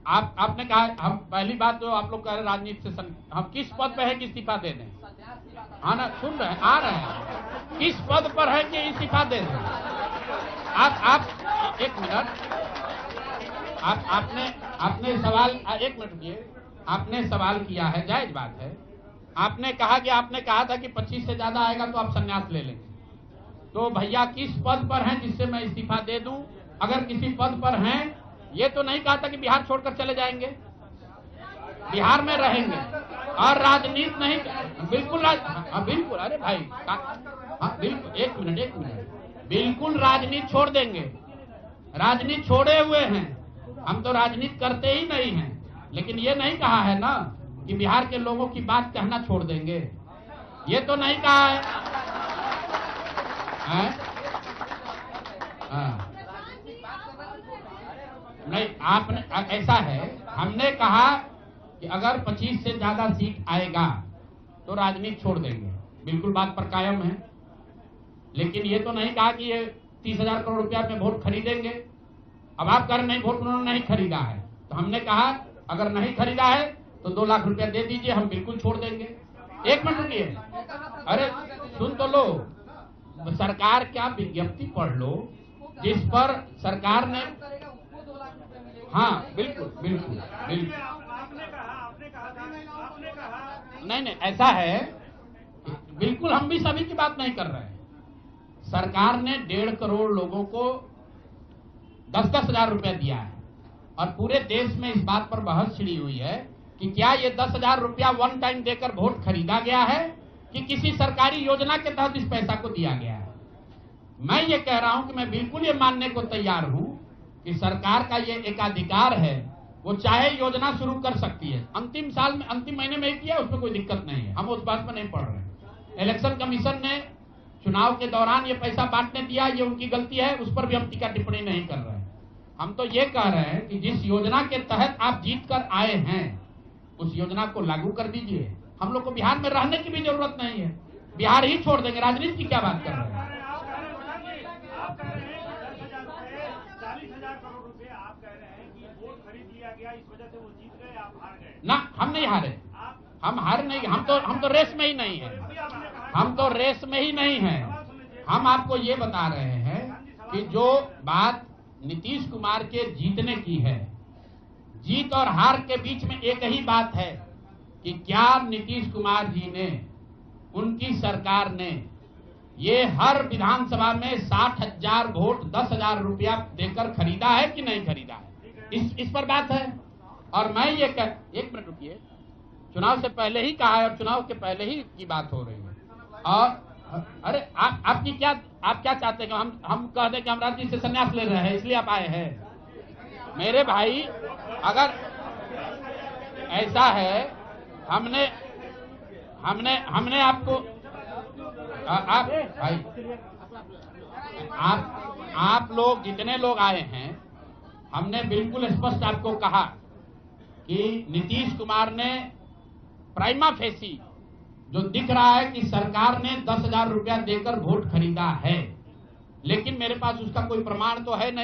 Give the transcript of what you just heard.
आपने कहा, हम पहली बात तो आप लोग कह रहे राजनीति से हम किस पद पे है कि इस्तीफा दे दें? हाँ ना, सुन रहे हैं, आ रहे हैं, किस पद पर है कि इस्तीफा दे दें? आप एक मिनट, आपने सवाल, एक मिनट रुकिए, आपने सवाल किया है, जायज बात है। आपने कहा था कि 25 से ज्यादा आएगा तो आप संन्यास ले लेंगे। तो भैया किस पद पर हैं जिससे मैं इस्तीफा दे दूं? अगर किसी पद पर हैं, ये तो नहीं कहा था कि बिहार छोड़कर चले जाएंगे, बिहार में रहेंगे और राजनीति नहीं, बिल्कुल बिल्कुल, अरे भाई, बिल्कुल, एक मिनट, बिल्कुल राजनीति छोड़ देंगे, राजनीति छोड़े हुए हैं, हम तो राजनीति करते ही नहीं हैं। लेकिन ये नहीं कहा है ना कि बिहार के लोगों की बात कहना छोड़ देंगे, ये तो नहीं कहा है, नहीं, आपने, ऐसा है, हमने कहा कि अगर 25 से ज्यादा सीट आएगा तो राजनीति छोड़ देंगे, बिल्कुल बात पर कायम है। लेकिन ये तो नहीं कहा कि ये 30,000 करोड़ रुपया में वोट खरीदेंगे। अब आप कह रहे नहीं, वोट उन्होंने नहीं खरीदा है, तो हमने कहा अगर नहीं खरीदा है तो 2 लाख रुपया दे दीजिए, हम बिल्कुल छोड़ देंगे। एक मिनट रुकिए, अरे सुन तो लो, सरकार क्या विज्ञप्ति पढ़ लो जिस पर सरकार ने, हाँ बिल्कुल बिल्कुल बिल्कुल, नहीं, ऐसा है, बिल्कुल हम भी सभी की बात नहीं कर रहे हैं। सरकार ने 1.5 करोड़ लोगों को 10-10 हजार रुपया दिया है और पूरे देश में इस बात पर बहस छिड़ी हुई है कि क्या ये 10 हजार रुपया वन टाइम देकर वोट खरीदा गया है कि किसी सरकारी योजना के तहत इस पैसा को दिया गया है। मैं ये कह रहा हूं कि मैं बिल्कुल ये मानने को तैयार हूं कि सरकार का ये एकाधिकार है, वो चाहे योजना शुरू कर सकती है, अंतिम साल में, अंतिम महीने में ही किया, उसमें कोई दिक्कत नहीं है, हम उस बात पर नहीं पढ़ रहे। इलेक्शन कमीशन ने चुनाव के दौरान ये पैसा बांटने दिया, ये उनकी गलती है, उस पर भी हम टीका टिप्पणी नहीं कर रहे हैं। हम तो ये कह रहे हैं कि जिस योजना के तहत आप जीत कर आए हैं उस योजना को लागू कर दीजिए। हम लोग को बिहार में रहने की भी जरूरत नहीं है, बिहार ही छोड़ देंगे, राजनीति की क्या बात कर रहे हैं? 40,000 करोड़ रुपए आप कह रहे हैं कि वोट खरीद लिया गया, इस वजह से वो जीत गए, आप हार गए ना। हम नहीं हारे, हम हार नहीं, हम तो रेस में ही नहीं है, हम तो रेस में ही नहीं है। हम आपको ये बता रहे हैं कि जो बात नीतीश कुमार के जीतने की है, जीत और हार के बीच में एक ही बात है कि क्या नीतीश कुमार जी ने, उनकी सरकार ने ये हर विधानसभा में 60,000 वोट 10,000 रुपया देकर खरीदा है कि नहीं खरीदा है, इस पर बात है। और मैं ये एक मिनट रुकिए, चुनाव से पहले ही कहा है और चुनाव के पहले ही की बात हो रही है। और अरे आप क्या चाहते हैं कि हम कह दें कि हम राजनीति से संन्यास ले रहे हैं इसलिए आप आए हैं? मेरे भाई, अगर ऐसा है, हमने आपको, आप भाई, आप लोग जितने लोग आए हैं, हमने बिल्कुल स्पष्ट आपको कहा कि नीतीश कुमार ने प्राइमा फेसी जो दिख रहा है कि सरकार ने 10,000 रुपया देकर वोट खरीदा है, लेकिन मेरे पास उसका कोई प्रमाण तो है नहीं।